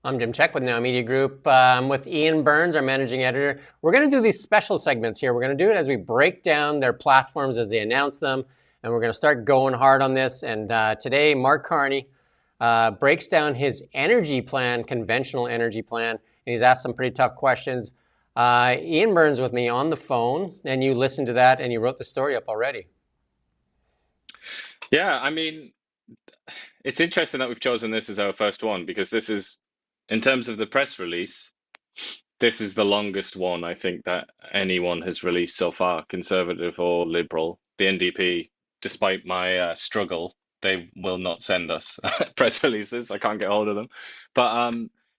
I'm Jim Check with Now Media Group. I'm with Ian Burns, our managing editor. We're going to do these special segments here. We're going to do it as we break down their platforms as they announce them, and we're going to start going hard on this. And today, Mark Carney breaks down his energy plan, conventional energy plan, and he's asked some pretty tough questions. Ian Burns with me on the phone, and you listened to that, and you wrote the story up already. Yeah, I mean, it's interesting that we've chosen this as our first one because this is, in terms of the press release, this is the longest one I think that anyone has released so far, conservative or liberal. The NDP, despite my struggle, they will not send us press releases. I can't get hold of them. But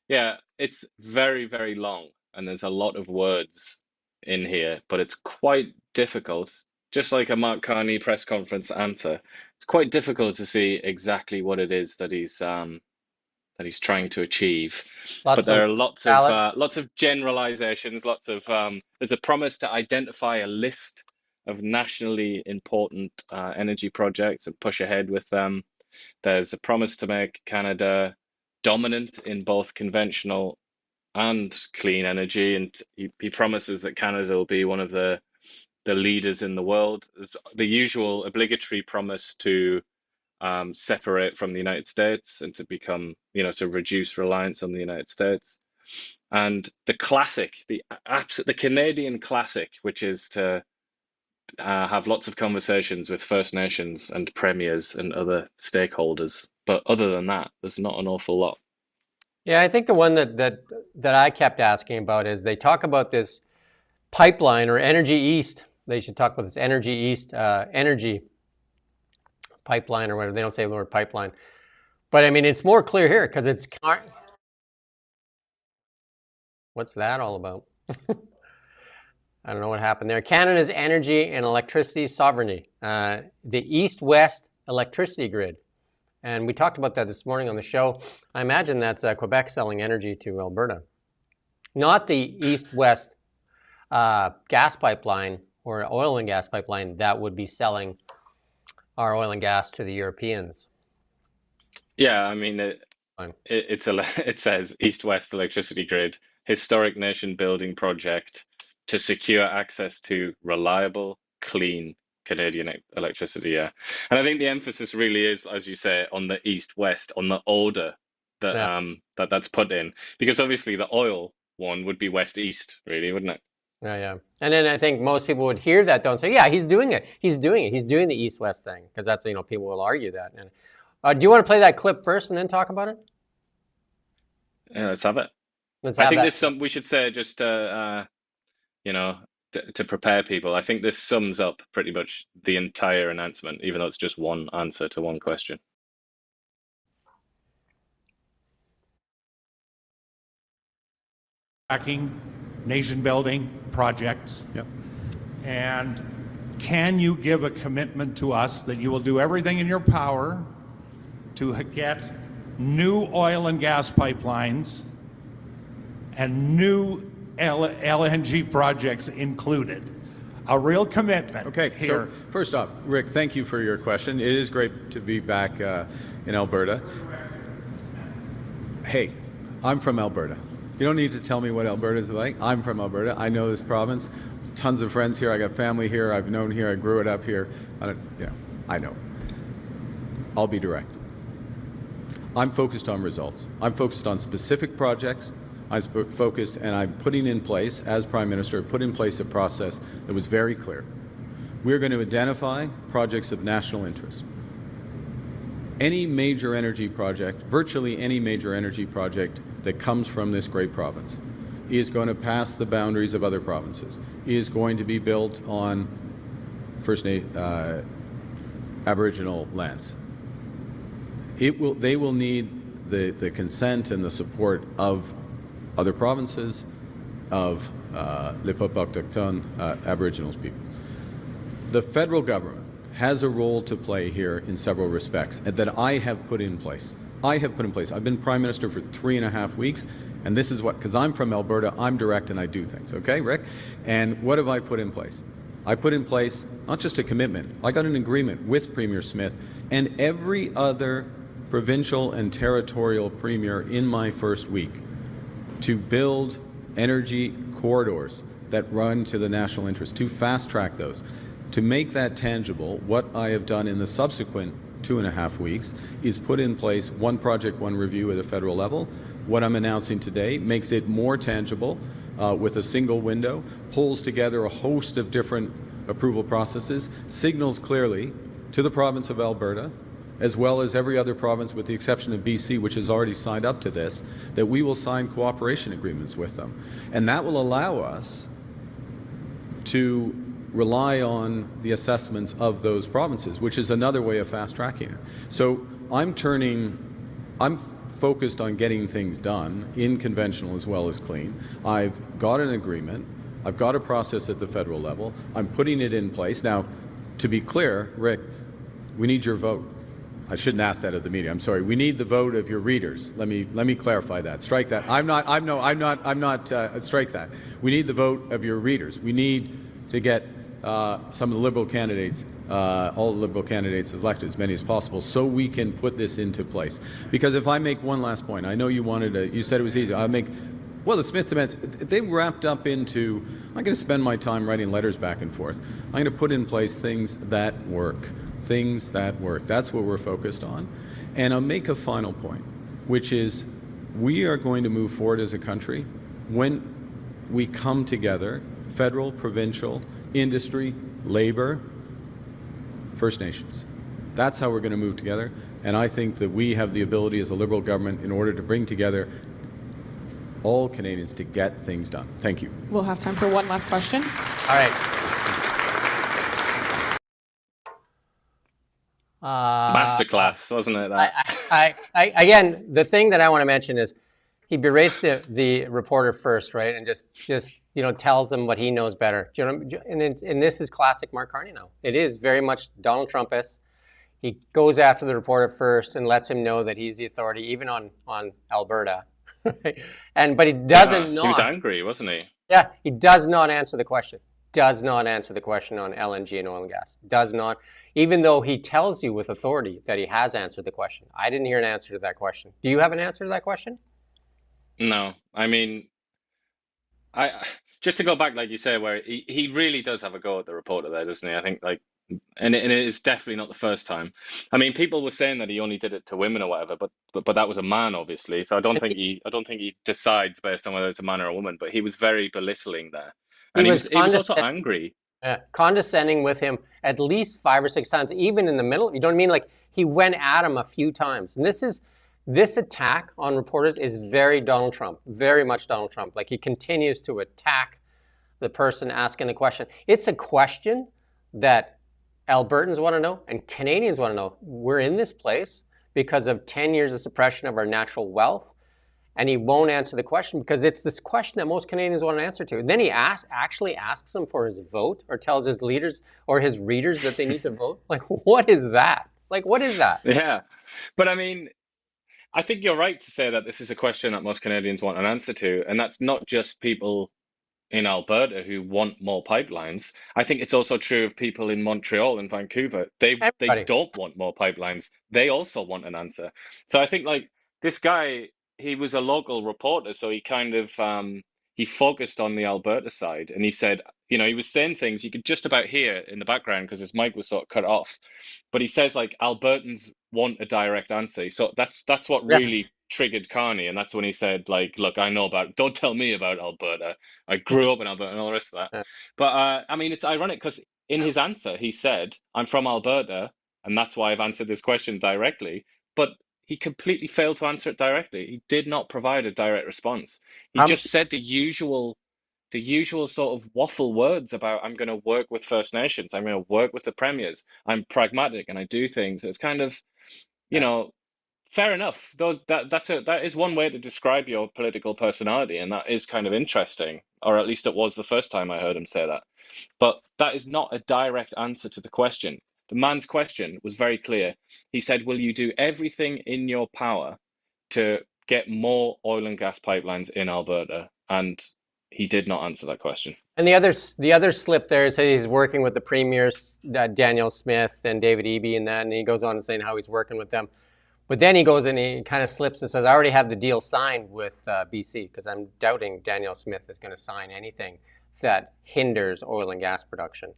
yeah, it's very, very long, and there's a lot of words in here, but it's quite difficult. Just like a Mark Carney press conference answer, it's quite difficult to see exactly what it is that he's trying to achieve. But there are lots of generalizations, there's a promise to identify a list of nationally important energy projects and push ahead with them. There's a promise to make Canada dominant in both conventional and clean energy, and he promises that Canada will be one of the leaders in the world. There's the usual obligatory promise to separate from the United States and to become, to reduce reliance on the United States. And the classic, the Canadian classic, which is to have lots of conversations with First Nations and premiers and other stakeholders. But other than that, there's not an awful lot. Yeah, I think the one that I kept asking about is they talk about this pipeline or Energy East. They should talk about this Energy East energy pipeline or whatever. They don't say the word pipeline. But I mean, it's more clear here because it's... What's that all about? I don't know what happened there. Canada's energy and electricity sovereignty. The East-West electricity grid. And we talked about that this morning on the show. I imagine that's Quebec selling energy to Alberta. Not the East-West gas pipeline or oil and gas pipeline that would be selling our oil and gas to the Europeans. Yeah, I mean, it says East-West electricity grid, historic nation building project to secure access to reliable, clean Canadian electricity. Yeah, and I think the emphasis really is, as you say, on the East-West, on the order that that's put in, because obviously the oil one would be West-East, really, wouldn't it? Yeah. And then I think most people would hear that though and say, yeah, he's doing it. He's doing the East-West thing, because that's, people will argue that. And do you want to play that clip first and then talk about it? Yeah, let's have it. I think this we should say just to prepare people. I think this sums up pretty much the entire announcement, even though it's just one answer to one question. Tracking nation building projects. Yep. And can you give a commitment to us that you will do everything in your power to get new oil and gas pipelines and new LNG projects included? A real commitment. Okay, here. So first off, Rick, thank you for your question. It is great to be back in Alberta. Hey, I'm from Alberta. You don't need to tell me what Alberta is like. I'm from Alberta. I know this province. Tons of friends here. I got family here. I've known here. I grew it up here. I know. I'll be direct. I'm focused on results. I'm focused on specific projects. I'm focused, and I'm putting in place, as Prime Minister, put in place a process that was very clear. We're going to identify projects of national interest. Any major energy project, virtually any major energy project that comes from this great province, is going to pass the boundaries of other provinces, is going to be built on Aboriginal lands. They will need the consent and the support of other provinces, of les peuples autochtones, Aboriginal people. The federal government has a role to play here in several respects that I have put in place. I've been Prime Minister for 3.5 weeks, and this is because I'm from Alberta, I'm direct and I do things, okay, Rick? And what have I put in place? I put in place not just a commitment, I got an agreement with Premier Smith and every other provincial and territorial premier in my first week to build energy corridors that run to the national interest, to fast track those. To make that tangible, what I have done in the subsequent 2.5 weeks is put in place one project, one review at a federal level. What I'm announcing today makes it more tangible with a single window, pulls together a host of different approval processes, signals clearly to the province of Alberta, as well as every other province with the exception of BC, which has already signed up to this, that we will sign cooperation agreements with them. And that will allow us to rely on the assessments of those provinces, which is another way of fast-tracking it. So I'm focused on getting things done in conventional as well as clean. I've got an agreement. I've got a process at the federal level. I'm putting it in place. Now, to be clear, Rick, we need your vote. I shouldn't ask that at the meeting. I'm sorry. We need the vote of your readers. Let me clarify that. Strike that. Strike that. We need the vote of your readers. We need to get some of the Liberal candidates, all the Liberal candidates elected, as many as possible, so we can put this into place. Because if I make one last point, I know you wanted to, you said it was easy. Well, the Smith demands, they wrapped up into, I'm going to spend my time writing letters back and forth. I'm going to put in place things that work. Things that work. That's what we're focused on. And I'll make a final point, which is we are going to move forward as a country when we come together, federal, provincial, industry, labor, First Nations. That's how we're going to move together. And I think that we have the ability as a Liberal government in order to bring together all Canadians to get things done. Thank you. We'll have time for one last question. All right. Masterclass, wasn't it? That? Again, the thing that I want to mention is he berates the reporter first, right, and just tells him what he knows better. And this is classic Mark Carney now. It is very much Donald Trump-esque. He goes after the reporter first and lets him know that he's the authority, even on Alberta. But he doesn't not. He was angry, wasn't he? Yeah, he does not answer the question. Does not answer the question on LNG and oil and gas. Does not, even though he tells you with authority that he has answered the question. I didn't hear an answer to that question. Do you have an answer to that question? No, I mean, I just to go back, like you say, where he really does have a go at the reporter there, doesn't he? I think and it is definitely not the first time. I mean, people were saying that he only did it to women or whatever, but that was a man, obviously. So I don't think he decides based on whether it's a man or a woman. But he was very belittling there, and he was also angry. Condescending with him at least 5 or 6 times, even in the middle. You know what I mean? Like he went at him a few times, and this attack on reporters is very Donald Trump, very much Donald Trump. Like he continues to attack the person asking the question. It's a question that Albertans want to know and Canadians want to know. We're in this place because of 10 years of suppression of our natural wealth, and he won't answer the question because it's this question that most Canadians want an answer to. And then he actually asks them for his vote or tells his leaders or his readers that they need to vote. Like, what is that? Like, what is that? Yeah, but I mean, I think you're right to say that this is a question that most Canadians want an answer to, and that's not just people in Alberta who want more pipelines. I think it's also true of people in Montreal and Vancouver. They don't want more pipelines. They also want an answer. So I think like this guy, he was a local reporter, so he kind of he focused on the Alberta side, and he said, he was saying things you could just about hear in the background because his mic was sort of cut off. But he says like Albertans want a direct answer. So that's what really triggered Carney, and that's when he said like, look, don't tell me about Alberta. I grew up in Alberta and all the rest of that. But I mean, it's ironic because in his answer he said, I'm from Alberta and that's why I've answered this question directly. But he completely failed to answer it directly. He did not provide a direct response. He just said the usual sort of waffle words about I'm going to work with First Nations. I'm going to work with the premiers. I'm pragmatic and I do things. It's kind of, fair enough. That is one way to describe your political personality, and that is kind of interesting, or at least it was the first time I heard him say that. But that is not a direct answer to the question. The man's question was very clear. He said, will you do everything in your power to get more oil and gas pipelines in Alberta? And he did not answer that question. And the other slip there is that he's working with the premiers, Danielle Smith and David Eby, and he goes on to saying how he's working with them. But then he goes and he kind of slips and says, I already have the deal signed with BC, because I'm doubting Danielle Smith is going to sign anything that hinders oil and gas production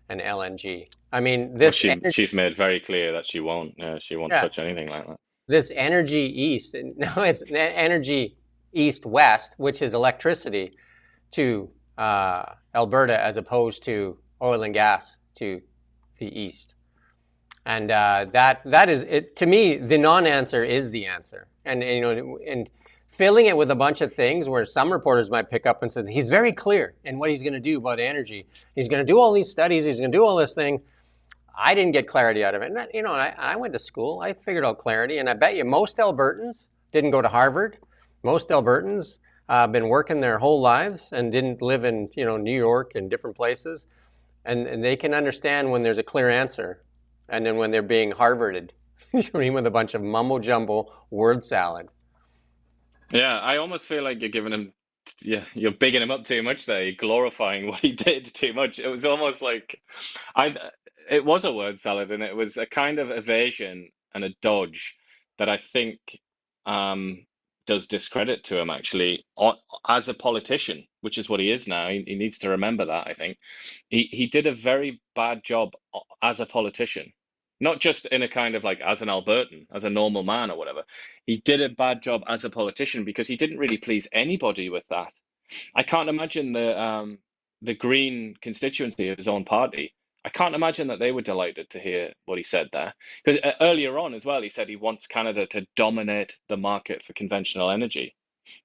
and LNG. I mean, Well, she's made very clear that she won't. She won't touch anything like that. This energy east, no, it's energy east-west, which is electricity to Alberta as opposed to oil and gas to the east. And that is it. To me, the non-answer is the answer. And and filling it with a bunch of things where some reporters might pick up and say he's very clear in what he's going to do about energy. He's going to do all these studies. He's going to do all this thing. I didn't get clarity out of it. And I went to school. I figured out clarity, and I bet you most Albertans didn't go to Harvard. Most Albertans been working their whole lives and didn't live in New York and different places, and they can understand when there's a clear answer, and then when they're being Harvarded, with a bunch of mumbo jumbo word salad. Yeah, I almost feel like you're giving him, you're bigging him up too much there. You're glorifying what he did too much. It was almost like, it was a word salad, and it was a kind of evasion and a dodge that I think does discredit to him actually as a politician, which is what he is now. He needs to remember that. I think he did a very bad job as a politician. Not just in a kind of like as an Albertan, as a normal man or whatever. He did a bad job as a politician because he didn't really please anybody with that. I can't imagine the Green constituency of his own party. I can't imagine that they were delighted to hear what he said there. Because earlier on as well, he said he wants Canada to dominate the market for conventional energy.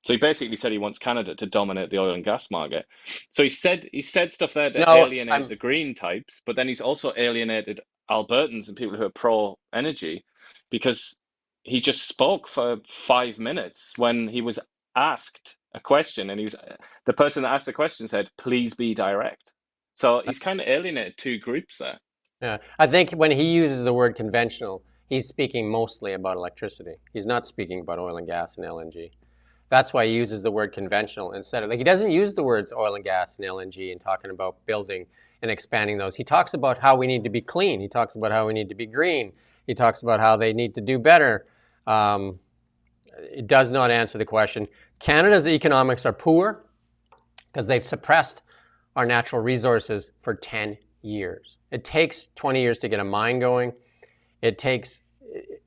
So he basically said he wants Canada to dominate the oil and gas market. So he said stuff there to alienate the Green types, but then he's also alienated Albertans and people who are pro-energy, because he just spoke for 5 minutes when he was asked a question, and the person that asked the question said, "Please be direct." So he's kind of alienated two groups there. Yeah, I think when he uses the word conventional, he's speaking mostly about electricity. He's not speaking about oil and gas and LNG. That's why he uses the word conventional instead of, he doesn't use the words oil and gas and LNG and talking about building and expanding those. He talks about how we need to be clean. He talks about how we need to be green. He talks about how they need to do better. It does not answer the question. Canada's economics are poor because they've suppressed our natural resources for 10 years. It takes 20 years to get a mine going.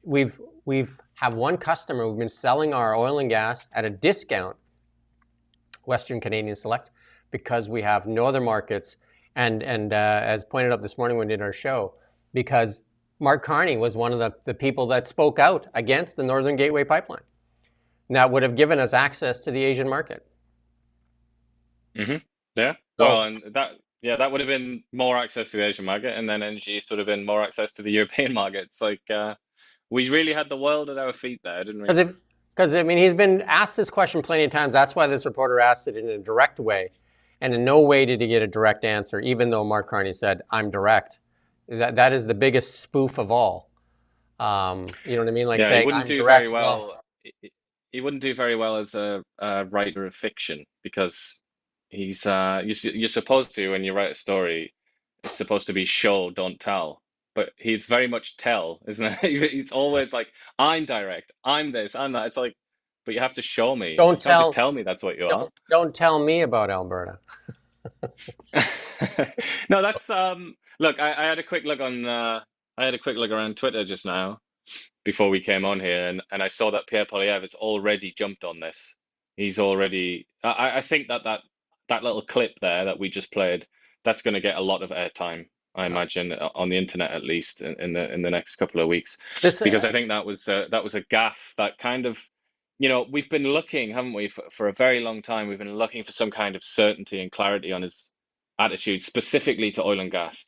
We've have one customer. We've been selling our oil and gas at a discount, Western Canadian Select, because we have no other markets. And as pointed out this morning when we did our show, because Mark Carney was one of the people that spoke out against the Northern Gateway pipeline. And that would have given us access to the Asian market. Mm-hmm. Yeah. Well, and that would have been more access to the Asian market, and then energy would have been more access to the European markets. Like, we really had the world at our feet there, didn't we? Because I mean, he's been asked this question plenty of times. That's why this reporter asked it in a direct way, and in no way did he get a direct answer, even though Mark Carney said, "I'm direct." That is the biggest spoof of all. You know what I mean? Like, saying, "I'm direct." Very well. He wouldn't do very well as a writer of fiction, because he's you're supposed to, when you write a story, it's supposed to be show, don't tell. But he's very much tell, isn't it? He's always like, "I'm direct, I'm this, I'm that." It's like, but you have to show me. You can't just tell me that's what you are. Don't tell me about Alberta. No, that's look, I had a quick look around Twitter just now before we came on here, and I saw that Pierre Poilievre has already jumped on this. He's already. I think that little clip there that we just played, that's going to get a lot of airtime, I imagine, on the internet at least in the next couple of weeks, because I think that was a gaffe that kind of, we've been looking, haven't we, for a very long time. We've been looking for some kind of certainty and clarity on his attitude, specifically to oil and gas.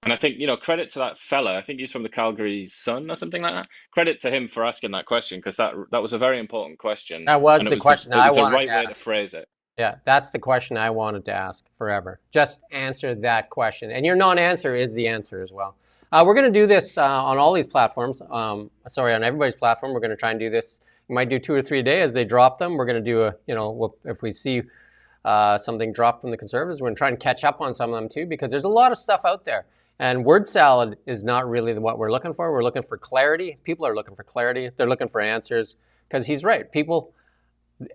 And I think, credit to that fella. I think he's from the Calgary Sun or something like that. Credit to him for asking that question, because that was a very important question. That was the question I wanted to ask. It was the right way to phrase it. Yeah, that's the question I wanted to ask forever. Just answer that question. And your non-answer is the answer as well. We're going to do this on all these platforms. On everybody's platform. We're going to try and do this. We might do 2 or 3 a day as they drop them. We're going to do if we see something drop from the Conservatives, we're going to try and catch up on some of them too, because there's a lot of stuff out there. And word salad is not really what we're looking for. We're looking for clarity. People are looking for clarity. They're looking for answers because he's right.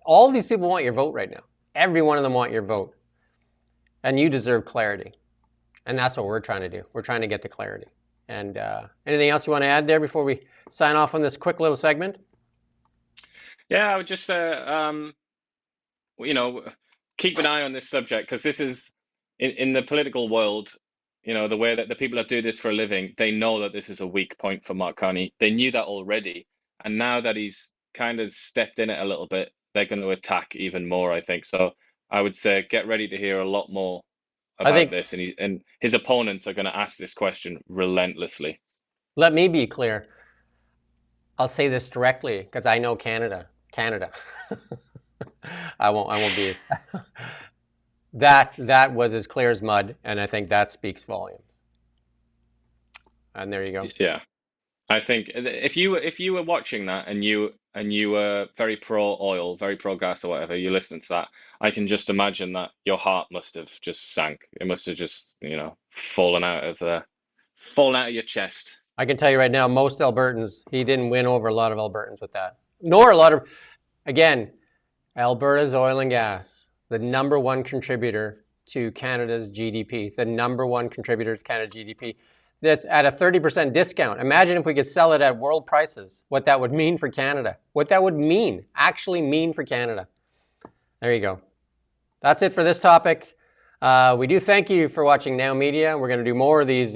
All these people want your vote right now. Every one of them want your vote. And you deserve clarity. And that's what we're trying to do. We're trying to get to clarity. And anything else you want to add there before we sign off on this quick little segment? Yeah, I would just keep an eye on this subject, because this is in the political world, the way that the people that do this for a living, they know that this is a weak point for Mark Carney. They knew that already. And now that he's kind of stepped in it a little bit, they're going to attack even more, I think. So I would say get ready to hear a lot more about this. And his opponents are going to ask this question relentlessly. Let me be clear. I'll say this directly because I know Canada. I won't be. That was as clear as mud, and I think that speaks volumes. And there you go. Yeah, I think if you were watching that and you were very pro oil, very pro gas or whatever, you listen to that, I can just imagine that your heart must have just sank. It must have just fallen out of your chest. I can tell you right now, most Albertans, he didn't win over a lot of Albertans with that. Nor a lot of, again, Alberta's oil and gas, the #1 contributor to Canada's GDP, the #1 contributor to Canada's GDP. That's at a 30% discount. Imagine if we could sell it at world prices, what that would mean for Canada, what that would actually mean for Canada. There you go. That's it for this topic. We do thank you for watching Now Media. We're going to do more of these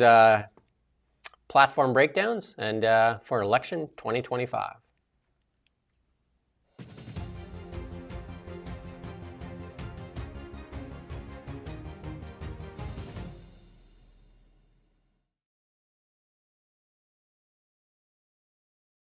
platform breakdowns and for election 2025.